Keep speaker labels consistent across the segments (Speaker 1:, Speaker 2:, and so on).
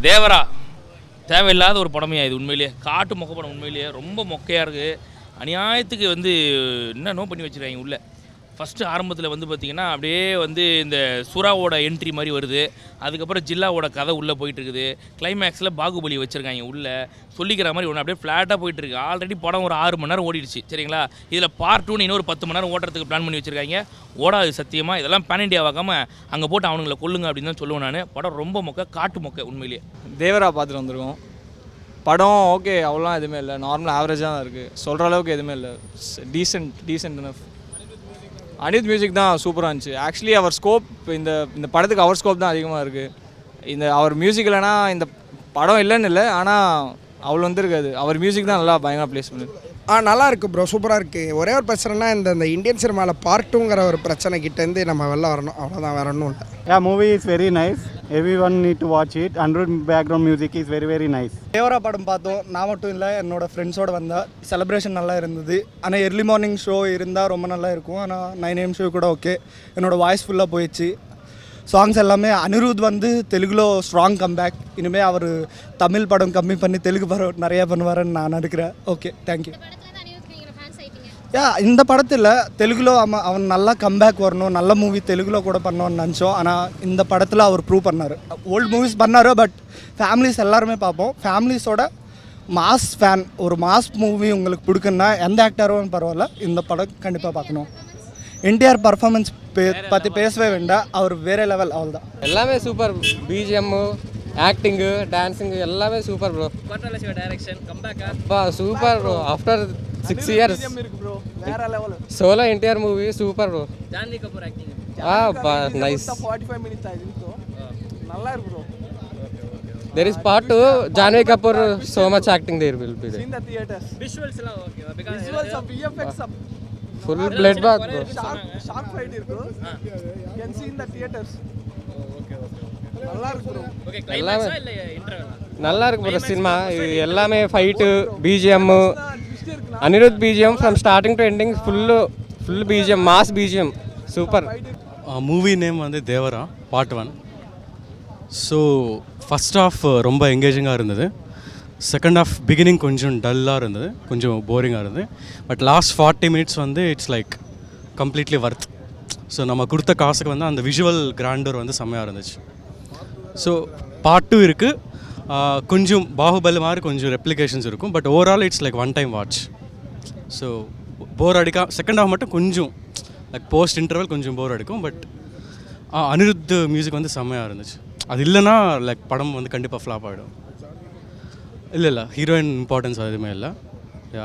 Speaker 1: தேவரா தேவையில்லாத ஒரு படமையா இது உண்மையிலேயே காட்டு மொக்க படம் உண்மையிலேயே ரொம்ப மொக்கையாக இருக்குது அநியாயத்துக்கு வந்து என்னென்னோ பண்ணி வச்சுருக்காங்க உள்ளே ஃபஸ்ட்டு ஆரம்பத்தில் வந்து பார்த்திங்கன்னா அப்படியே வந்து இந்த சுறாவோட என்ட்ரி மாதிரி வருது அதுக்கப்புறம் ஜில்லாவோட கதை உள்ளே போயிட்டுருக்குது கிளைமேக்ஸில் பாகுபலி வச்சுருக்காங்க உள்ளே சொல்லிக்கிற மாதிரி ஒன்று அப்படியே ஃப்ளாட்டாக போயிட்டுருக்கு ஆல்ரெடி படம் ஒரு 6 மணி நேரம் ஓடிடுச்சு சரிங்களா இதில் பார்ட் 2 இன்னொரு 10 மணி நேரம் ஓட்டுறதுக்கு பிளான் பண்ணி வச்சுருக்காங்க ஓடாது சத்தியமாக இதெல்லாம் பேன் இண்டியா ஆகாமல் அங்கே போட்டு அவனுங்களை கொல்லுங்க அப்படின்னு தான் சொல்லுவேன் நான் படம் ரொம்ப மொக்க காட்டு மொக்க உண்மையிலேயே
Speaker 2: தேவரா பார்த்துட்டு வந்திருக்கோம் படம் ஓகே அவ்வளோலாம் எதுவுமே இல்லை நார்மல் ஆவரேஜாக தான் இருக்குது சொல்கிற அளவுக்கு எதுவுமே இல்லை டீசென்ட் இனஃப் அனிருத் மியூசிக் தான் சூப்பராக இருந்துச்சு ஆக்சுவலி அவர் ஸ்கோப் இந்த படத்துக்கு அவர் ஸ்கோப் தான் அதிகமாக இருக்குது அவர் மியூசிக் இல்லைனா இந்த படம் இல்லைன்னு இல்லை ஆனால் அவ்வளோ வந்துருக்காது அவர் மியூசிக் தான் நல்லா பயங்கரமாக ப்ளேஸ் பண்ணுது
Speaker 3: நல்லா இருக்குது ப்ரோ சூப்பராக இருக்குது ஒரே ஒரு பிரச்சனைனா இந்த இந்தியன் சினிமாவில் பார்ட் 2ங்கிற ஒரு பிரச்சனை கிட்டேருந்து நம்ம வெளில வரணும் அவ்வளோதான் வேற ஒன்றும் இல்லை
Speaker 4: movie is very nice everyone need to watch it. Anirudh background music is very very nice.
Speaker 5: Devara படம் பார்த்தோம் நான் மட்டும் இல்லை என்னோடய ஃப்ரெண்ட்ஸோடு வந்தால் செலிப்ரேஷன் நல்லா இருந்தது ஆனால் எர்லி மார்னிங் ஷோ இருந்தால் ரொம்ப நல்லா இருக்கும் ஆனால் 9 AM ஷோ கூட ஓகே என்னோடய வாய்ஸ் ஃபுல்லாக போயிடுச்சு சாங்ஸ் எல்லாமே அனிருத் வந்து தெலுங்குல ஸ்ட்ராங் கம்பேக் இனிமேல் அவர் தமிழ் படம் கம்மி பண்ணி தெலுங்கு படம் நிறையா பண்ணுவாருன்னு நான் நினைக்கிறேன் ஓகே தேங்க்யூ இந்த படத்தில் தெலுங்குல அவன் நல்லா கம்பேக் வரணும் நல்ல மூவி தெலுங்குல கூட பண்ணோன்னு நினச்சோம் ஆனால் இந்த படத்தில் அவர் ப்ரூவ் பண்ணார் ஓல்டு மூவிஸ் பண்ணார் பட் ஃபேமிலிஸ் எல்லாருமே பார்ப்போம் ஃபேமிலிஸோட மாஸ் ஃபேன் ஒரு மாஸ் மூவி உங்களுக்கு பிடிக்குன்னா எந்த ஆக்டரும் பரவாயில்ல இந்த படம் கண்டிப்பாக பார்க்கணும் என்டிஆர் பர்ஃபார்மன்ஸ் பற்றி பேசவே வேண்டாம் அவர் வேறு லெவல் அவள் தான்
Speaker 6: எல்லாமே சூப்பர் பிஜிஎம்மு ஆக்டிங்கு டான்ஸிங்கு எல்லாமே சூப்பர் ப்ரோ
Speaker 1: டைரக்ஷன் கம்பேக்கா
Speaker 6: அப்பா super bro after 6 years solo NTR movie super bro
Speaker 1: Janhvi Kapoor acting
Speaker 6: பா நைஸ்
Speaker 3: 45 minutes ஆயிடுச்சு நல்லா இருக்கு bro
Speaker 6: there is part 2 Janvi Kapoor so much acting there will be there
Speaker 3: in the theaters
Speaker 1: visuals எல்லாம் okay because
Speaker 3: visuals of VFX up
Speaker 6: full blood bath bro
Speaker 3: sharp fight இருக்கு you can see in the theaters நல்லா இருக்கு bro
Speaker 1: okay கிளைமாக்ஸா இல்ல இன்டர்வலா
Speaker 6: நல்லா இருக்கு bro cinema இது எல்லாமே fight BGM Anirudh BGM from starting to ending full BGM mass BGM super
Speaker 7: movie name வந்து Devara part 1 so first half ரொம்ப எங்கேஜிங்காக இருந்தது செகண்ட் ஆஃப் பிகினிங் கொஞ்சம் டல்லாக இருந்தது கொஞ்சம் போரிங்காக இருந்தது பட் லாஸ்ட் 40 minutes வந்து it's like completely worth so நம்ம கொடுத்த காசுக்கு வந்து அந்த விஷுவல் கிராண்டர் வந்து செம்மையாக இருந்துச்சு ஸோ பார்ட் 2 இருக்குது கொஞ்சம் பாகுபலி மாதிரி கொஞ்சம் ரெப்ளிகேஷன்ஸ் இருக்கும் but overall it's like one time watch so bore அடிக்கா செகண்ட் ஹாஃப் மட்டும் கொஞ்சம் லைக் போஸ்ட் இன்டர்வல் கொஞ்சம் போர் அடிக்கும் பட் அனிருத் மியூசிக் வந்து செம்மையாக இருந்துச்சு அது இல்லைன்னா லைக் படம் வந்து கண்டிப்பாக ஃப்ளாப் ஆகிடும் இல்லை ஹீரோயின் இம்பார்ட்டன்ஸ் எதுவுமே இல்லை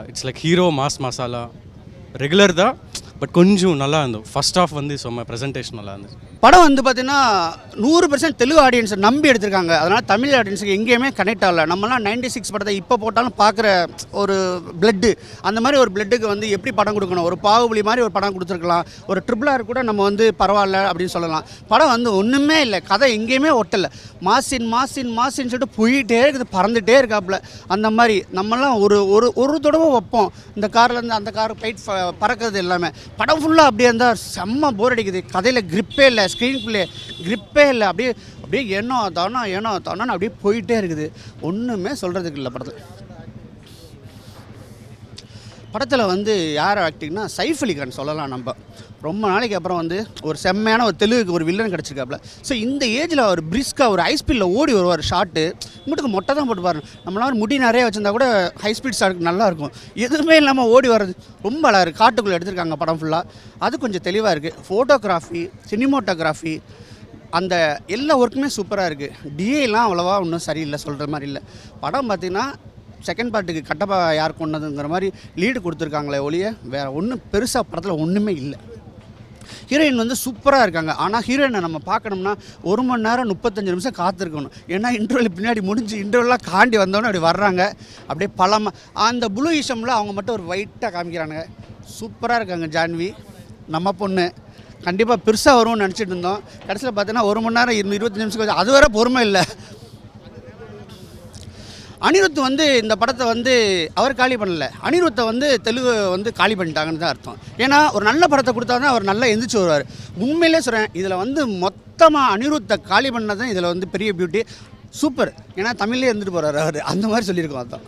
Speaker 7: it's like hero mass masala regular தான் பட் கொஞ்சம் நல்லா இருந்தது ஃபர்ஸ்ட் ஆஃப் வந்து செம்ம ப்ரெசன்டேஷன் நல்லா இருந்துச்சு
Speaker 8: படம் வந்து பார்த்தீங்கன்னா 100% தெலுங்கு ஆடியன்ஸை நம்பி எடுத்திருக்காங்க அதனால் தமிழ் ஆடியன்ஸுக்கு எங்கேயுமே கனெக்ட் ஆகலை நம்மலாம் 96 படத்தை இப்போ போட்டாலும் பார்க்குற ஒரு பிளட்டு அந்த மாதிரி ஒரு பிளட்டுக்கு வந்து எப்படி படம் கொடுக்கணும் ஒரு பாகுபலி மாதிரி ஒரு படம் கொடுத்துருக்கலாம் ஒரு RRR கூட நம்ம வந்து பரவாயில்ல அப்படின்னு சொல்லலாம் படம் வந்து ஒன்றுமே இல்லை கதை எங்கேயுமே ஒட்டலை மாசின்னு சொல்லிட்டு போயிட்டே இருக்குது பறந்துகிட்டே இருக்காப்புல அந்த மாதிரி நம்மலாம் ஒரு தடவை வைப்போம் இந்த கார்லேருந்து அந்த கார் ஃபைட் பறக்கிறது எல்லாமே படம் ஃபுல்லாக அப்படியே இருந்தால் செம்ம போர் அடிக்குது கதையில் கிரிப்பே இல்லை ஸ்க்ரீன் பிளே கிரிப்பே இல்லை அப்படியே ஏனோ தானோன்னு அப்படியே போயிட்டே இருக்குது ஒன்றுமே சொல்கிறதுக்கு இல்லை படத்தில் வந்து யார் ஆக்டிங்னா சைஃப் அலி கான் சொல்லலாம் நம்ம ரொம்ப நாளைக்கு அப்புறம் வந்து ஒரு செம்மையான ஒரு தெலுங்குக்கு ஒரு வில்லன் கிடச்சிருக்காப்புல ஸோ இந்த ஏஜில் அவர் பிரிஸ்காக ஒரு ஹை ஸ்பீடில் ஓடி வருவார் ஷாட்டு மட்டுக்கு மொட்டை தான் போட்டு பாருங்க நம்மளால முடி நிறைய வச்சுருந்தா கூட ஹை ஸ்பீட் ஷாட்டுக்கு நல்லாயிருக்கும் எதுவுமே இல்லாமல் ஓடி வர்றது ரொம்ப அழகாக இருக்குது காட்டுக்குள்ளே எடுத்திருக்காங்க படம் ஃபுல்லாக அது கொஞ்சம் தெளிவாக இருக்குது ஃபோட்டோகிராஃபி சினிமோட்டோகிராஃபி அந்த எல்லா ஒர்க்குமே சூப்பராக இருக்குது டிஏலாம் அவ்வளோவா ஒன்றும் சரியில்லை சொல்கிற மாதிரி இல்லை படம் பார்த்திங்கன்னா செகண்ட் பார்ட்டுக்கு கட்டப்பா யார் கொண்டதுங்கிற மாதிரி லீடு கொடுத்துருக்காங்களே ஒழிய வேறு ஒன்றும் பெருசாக படத்தில் ஒன்றுமே இல்லை ஹீரோயின் வந்து சூப்பராக இருக்காங்க ஆனால் ஹீரோயினை நம்ம பார்க்கணும்னா 1 மணி நேரம் 35 நிமிஷம் காத்திருக்கணும் ஏன்னா இன்டர்வல் பின்னாடி முடிஞ்சு இன்டர்வெல்லாம் காண்டி வந்தோன்னே அப்படி வர்றாங்க அப்படியே அந்த ப்ளூ இஷமில் அவங்க மட்டும் ஒரு ஒயிட்டாக காமிக்கிறாங்க சூப்பராக இருக்காங்க ஜான்வி நம்ம பொண்ணு கண்டிப்பாக பெருசாக வரும்னு நினச்சிட்டு இருந்தோம் கடைசியில் பார்த்தீங்கன்னா 1 மணி நேரம் 25 நிமிஷம் அது வரை பொறுமை இல்லை அனிருத் வந்து இந்த படத்தை வந்து அவர் காலி பண்ணலை அனிருத்தை வந்து தெலுங்கு வந்து காலி பண்ணிட்டாங்கன்னு தான் அர்த்தம் ஏன்னா ஒரு நல்ல படத்தை கொடுத்தா தான் அவர் நல்லா எந்திரிச்சு வருவார் உண்மையிலே சொல்கிறேன் இதில் வந்து மொத்தமாக அனிருத்தை காலி பண்ணது தான் இதில் வந்து பெரிய பியூட்டி சூப்பர். ஏன்னா தமிழ்லேயே இருந்துட்டு போகிறாரு அவர், அந்த மாதிரி சொல்லியிருக்கோம். அதான்